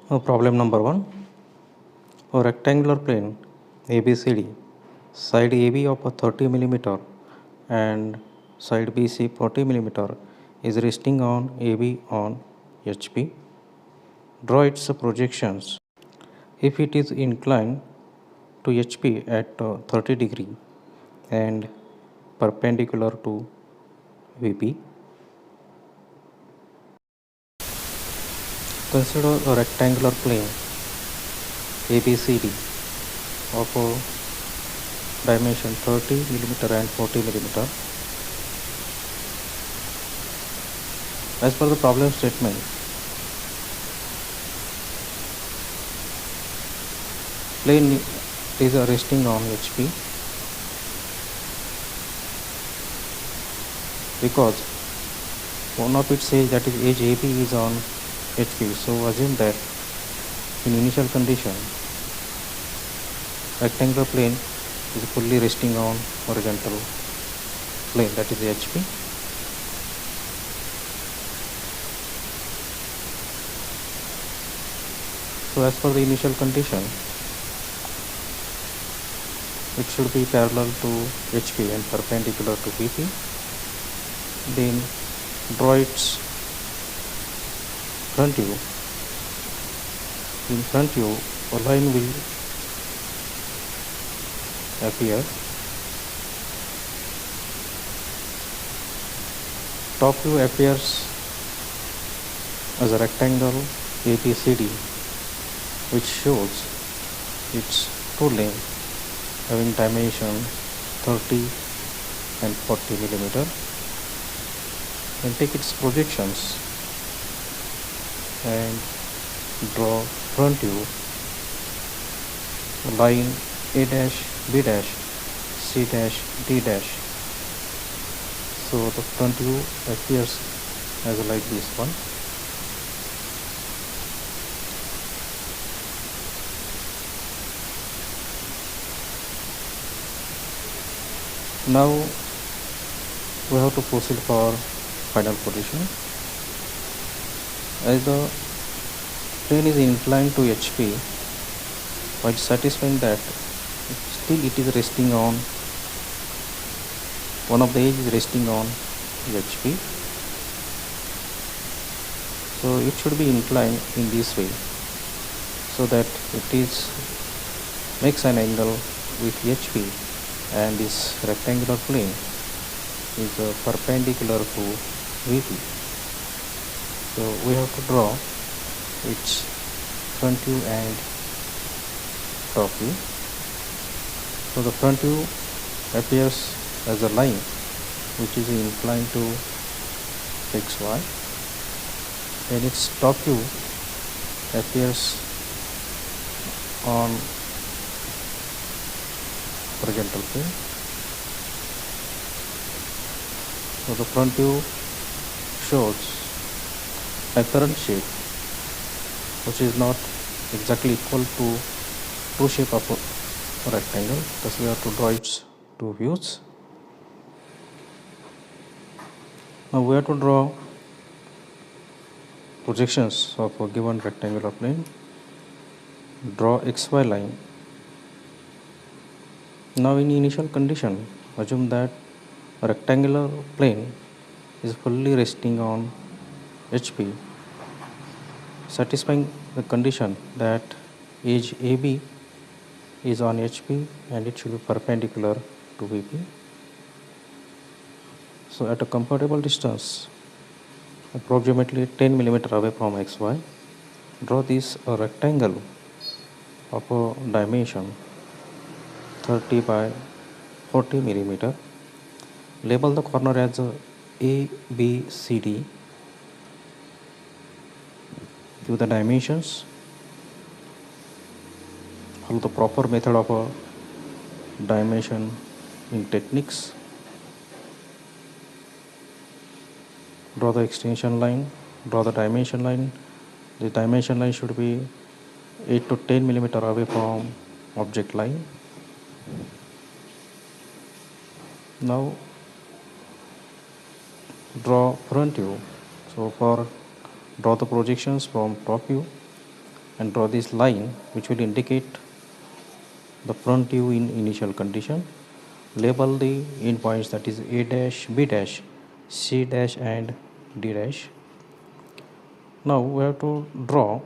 Problem number 1. A rectangular plane ABCD, side AB of a 30 mm and side BC 40 mm is resting on AB on HP. Draw its projections. If it is inclined to HP at 30 degree and perpendicular to VP, consider a rectangular plane ABCD of a dimension 30 mm and 40 mm. As per the problem statement, plane is resting on HP because one of it says that is edge AB is on HP. So assume that in initial condition rectangular plane is fully resting on horizontal plane, that is HP. So as per the initial condition, it should be parallel to HP and perpendicular to VP. Then draw its front view. In front view, a line will appear. Top view appears as a rectangle ABCD, which shows its two length having dimension 30 and 40 mm, and take its projections and draw front view line A dash, B dash, C dash, D dash. So the front view appears as like this one. Now we have to proceed for final position. As the plane is inclined to HP, while satisfying that still it is resting on, one of the edge is resting on HP. So it should be inclined in this way so that it is makes an angle with HP, and this rectangular plane is perpendicular to VP. So we have to draw its front view and top view. So the front view appears as a line which is inclined to XY, and its top view appears on horizontal plane. So the front view shows a current shape which is not exactly equal to true shape of a rectangle. Thus we have to draw its two views. Now we have to draw projections of a given rectangular plane. Draw XY line. Now in initial condition, assume that a rectangular plane is fully resting on HP, satisfying the condition that edge AB is on HP and it should be perpendicular to VP. So at a comfortable distance, approximately 10 mm away from XY, draw this a rectangle of a dimension 30 by 40 mm. Label the corner as A, B, C, D. Give the dimensions. Follow the proper method of a dimension in techniques. Draw the extension line. Draw the dimension line. The dimension line should be 8 to 10 mm away from object line. Now draw front view. So for draw the projections from top view. and draw this line which will indicate the front view in initial condition. Label the endpoints, that is A dash, B dash, C dash and D dash. Now we have to draw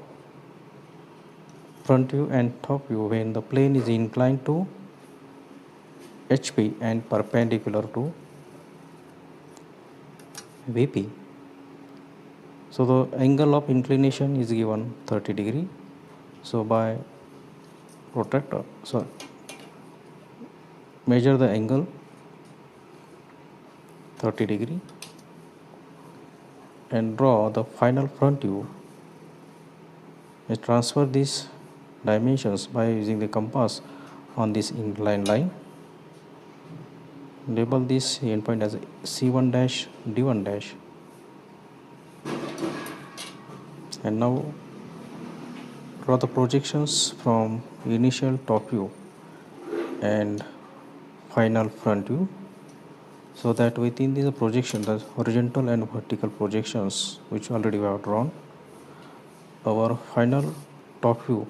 front view and top view when the plane is inclined to HP and perpendicular to VP. So the angle of inclination is given 30 degree. So by protractor, measure the angle 30 degree and draw the final front view. Transfer these dimensions by using the compass on this inclined line. Label this endpoint as C1 dash, D1 dash, and now draw the projections from initial top view and final front view, so that within this projection, the horizontal and vertical projections which already we have drawn, our final top view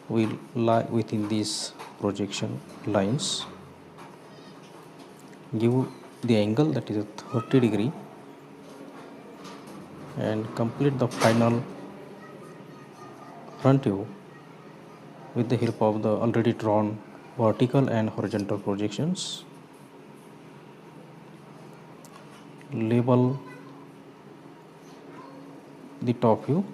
will lie within these projection lines. Give the angle, that is 30 degree, and complete the final front view with the help of the already drawn vertical and horizontal projections. Label the top view.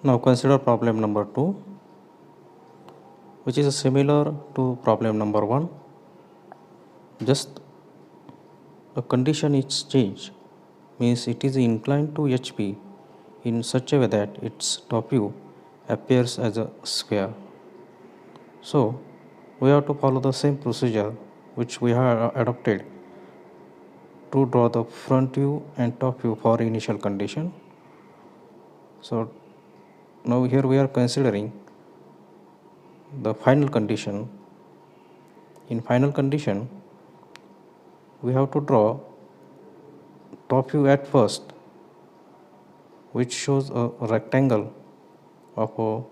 Now consider problem number 2, which is similar to problem number 1. Just a condition is changed, means it is inclined to HP in such a way that its top view appears as a square. So we have to follow the same procedure which we have adopted to draw the front view and top view for initial condition. So now here we are considering the final condition. In final condition, we have to draw top view at first, which shows a rectangle of a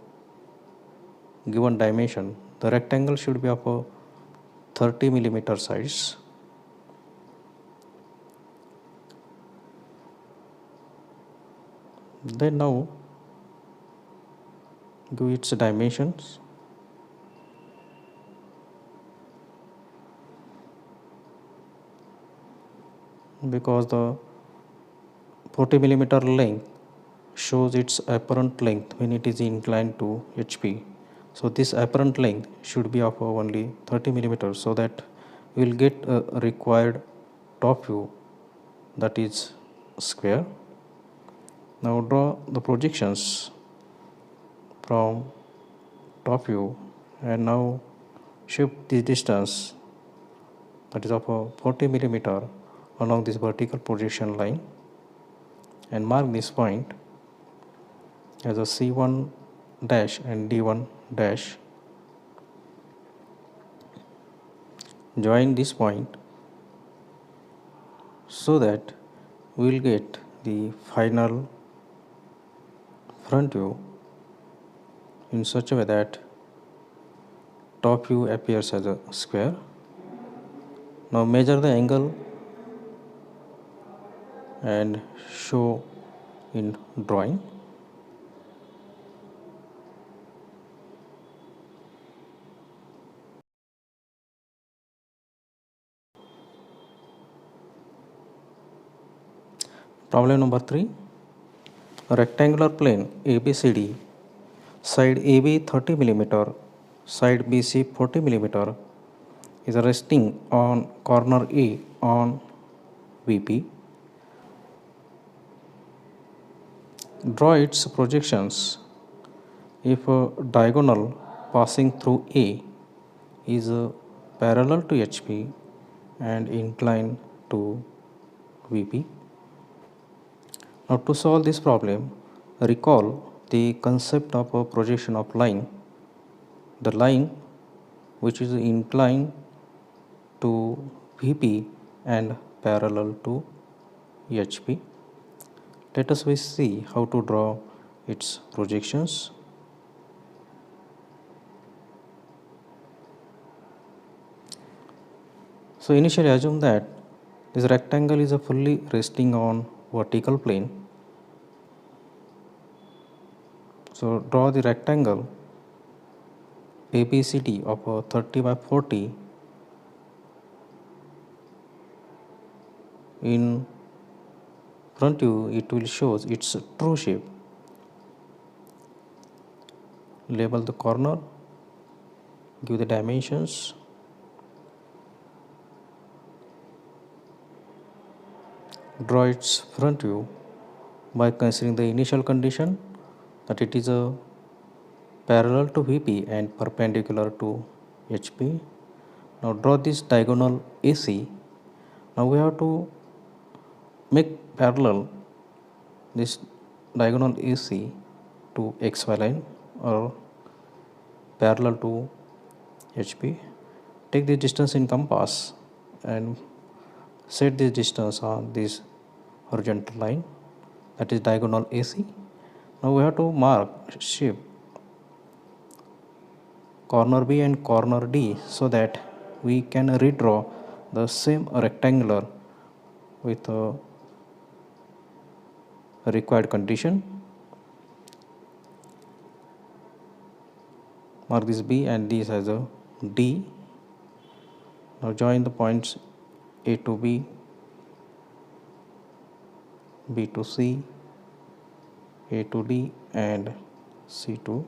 given dimension. The rectangle should be of a 30 millimeter size. Then now give its dimensions. Because the 40 millimeter length shows its apparent length when it is inclined to HP. So this apparent length should be of only 30 millimeters, so that we will get a required top view, that is square. Now draw the projections from top view and now shift the distance, that is of 40 millimeter, along this vertical projection line and mark this point as a C1 dash and D1 dash. Join this point so that we will get the final front view in such a way that top view appears as a square. Now measure the angle and show in drawing. Problem number 3. A rectangular plane ABCD, side AB 30 millimeter, side BC 40 millimeter, is resting on corner A on VP. Draw its projections if a diagonal passing through A is parallel to HP and inclined to VP. Now to solve this problem, recall the concept of a projection of line. The line which is inclined to VP and parallel to HP. Let us see how to draw its projections. So initially assume that this rectangle is a fully resting on vertical plane. So draw the rectangle ABCD of a 30 by 40 in front view. It will show its true shape. Label the corner, give the dimensions, draw its front view by considering the initial condition that it is a parallel to VP and perpendicular to HP. Now draw this diagonal AC. Now we have to make parallel this diagonal AC to XY line or parallel to HP. Take the distance in compass and set this distance on this horizontal line, that is diagonal AC. Now we have to mark shape corner B and corner D so that we can redraw the same rectangular with a required condition. Mark this B and this as a D. Now join the points A to B, B to C, A to D and C to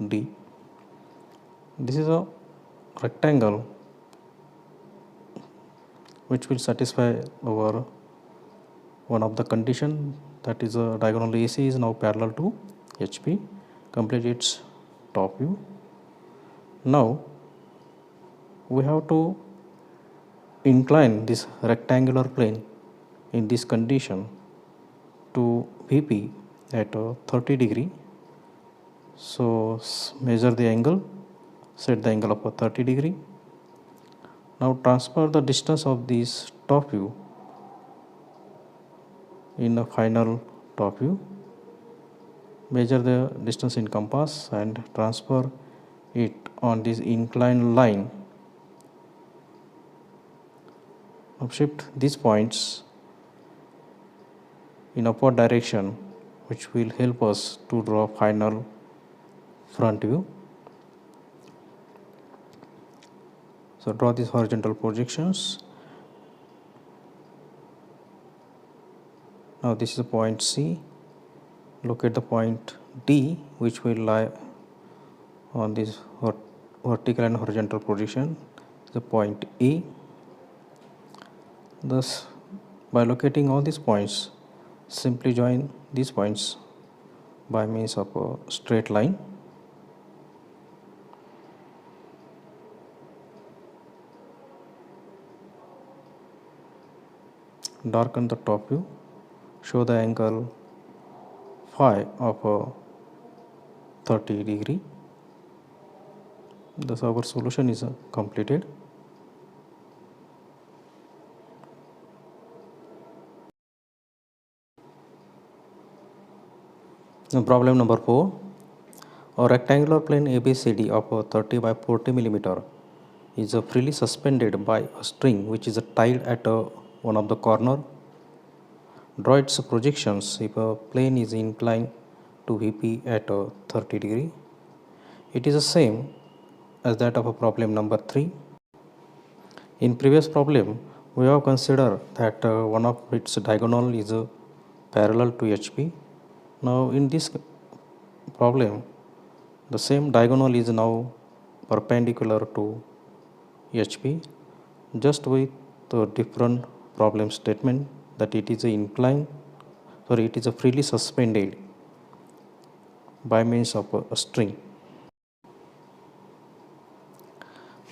D. This is a rectangle which will satisfy our one of the condition, that is a diagonal AC is now parallel to HP. Complete its top view. Now we have to incline this rectangular plane in this condition to VP at 30 degree. So measure the angle, set the angle of 30 degree. Now transfer the distance of this top view in the final top view. Measure the distance in compass and transfer it on this inclined line. Now shift these points in upward direction, which will help us to draw final front view. So draw these horizontal projections. Now this is the point C. Locate the point D, which will lie on this vertical and horizontal projection, the point A. Thus, by locating all these points, simply join these points by means of a straight line. Darken the top view. Show the angle phi of 30 degree. Thus our solution is completed. Now problem number 4. A rectangular plane ABCD of 30 by 40 millimeter is freely suspended by a string which is tied at one of the corner. Draw its projections if a plane is inclined to VP at 30 degree. It is the same as that of a problem number 3. In previous problem, we have considered that one of its diagonal is parallel to HP. Now in this problem, the same diagonal is now perpendicular to HP, just with a different problem statement, that it is it is freely suspended by means of a string.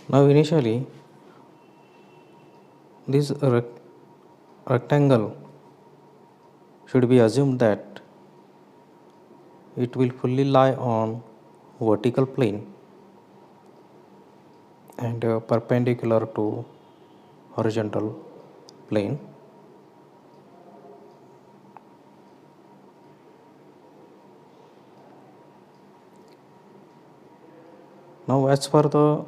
Now initially this rectangle should be assumed that it will fully lie on vertical plane and perpendicular to horizontal plane. Now as per the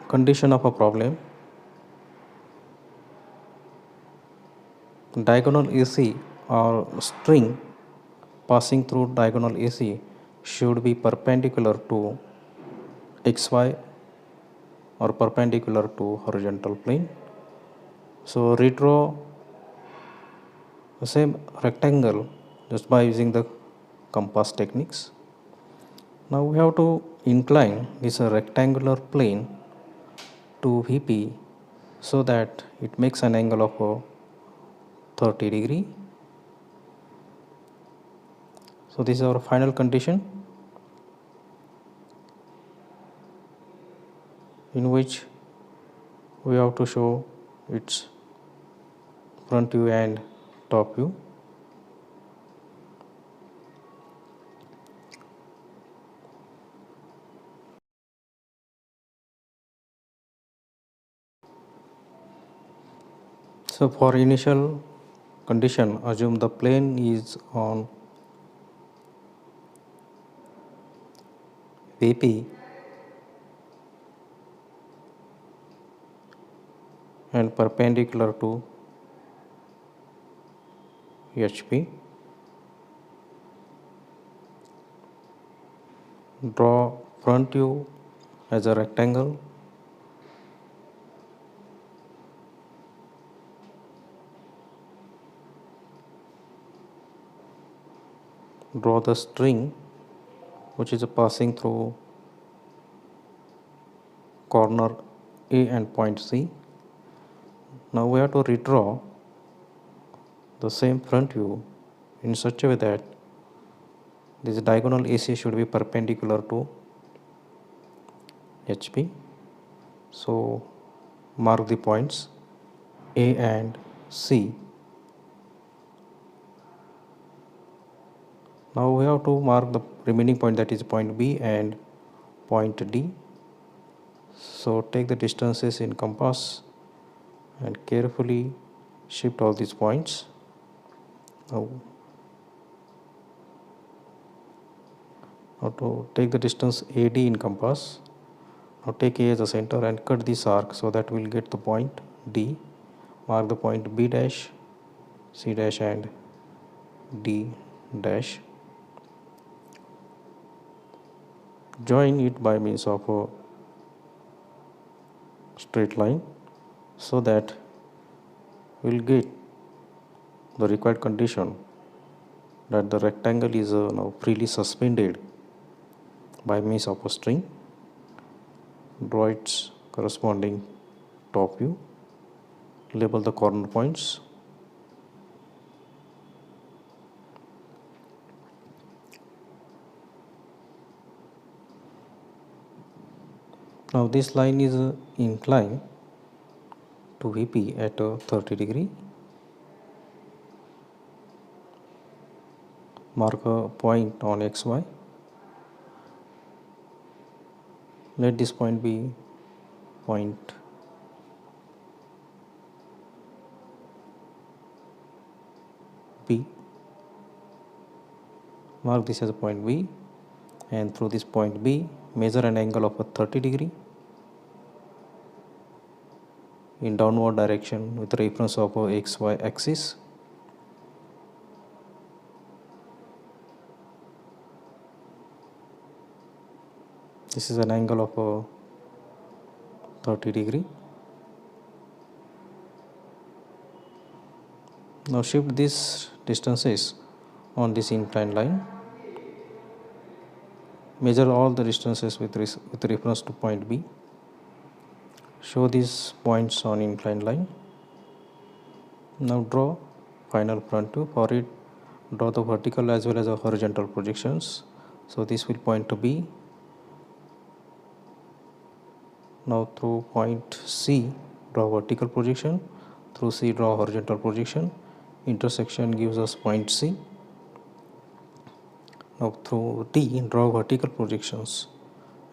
condition of a problem, diagonal AC or string passing through diagonal AC should be perpendicular to xy or perpendicular to horizontal plane. So redraw the same rectangle just by using the compass techniques. Now we have to incline this rectangular plane to VP so that it makes an angle of 30 degree. So this is our final condition, in which we have to show its front view and top view. So for initial condition, assume the plane is on VP and perpendicular to HP. Draw front view as a rectangle. Draw the string which is passing through corner A and point C. Now we have to redraw the same front view in such a way that this diagonal AC should be perpendicular to HP. So mark the points A and C. Now we have to mark the remaining point, that is point B and point D. So take the distances in compass and carefully shift all these points. Now to take the distance AD in compass, now take A as a center and cut this arc so that we'll get the point D. Mark the point B dash, C dash and D dash. Join it by means of a straight line so that we'll get the required condition that the rectangle is now freely suspended by means of a string. Draw its corresponding top view, label the corner points. Now this line is inclined to VP at 30 degree. Mark a point on XY. Let this point be point B. Mark this as a point B, and through this point B measure an angle of 30 degree in downward direction with reference of XY axis. This is an angle of 30 degree. Now shift these distances on this inclined line. Measure all the distances with reference to point B. Show these points on inclined line. Now draw final front view. For it, draw the vertical as well as the horizontal projections. So this will point to B. Now through point C, draw vertical projection. Through C, draw horizontal projection. Intersection gives us point C. Now through D, draw vertical projections,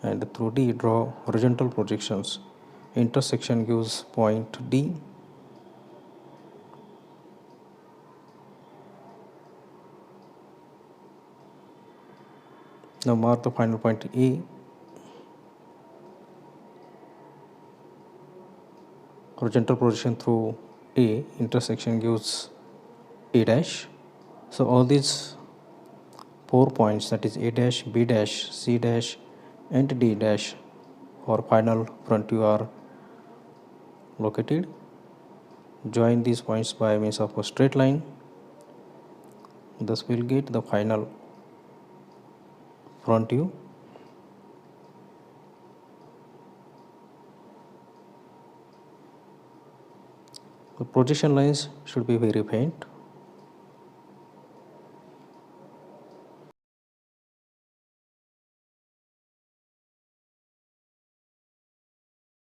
and through D, draw horizontal projections. Intersection gives point D. Now mark the final point A. Horizontal projection through A, intersection gives A dash. So all these 4 points, that is A dash, B dash, C dash and D dash, for final front view are located. Join these points by means of a straight line. Thus we'll get the final front view. The projection lines should be very faint.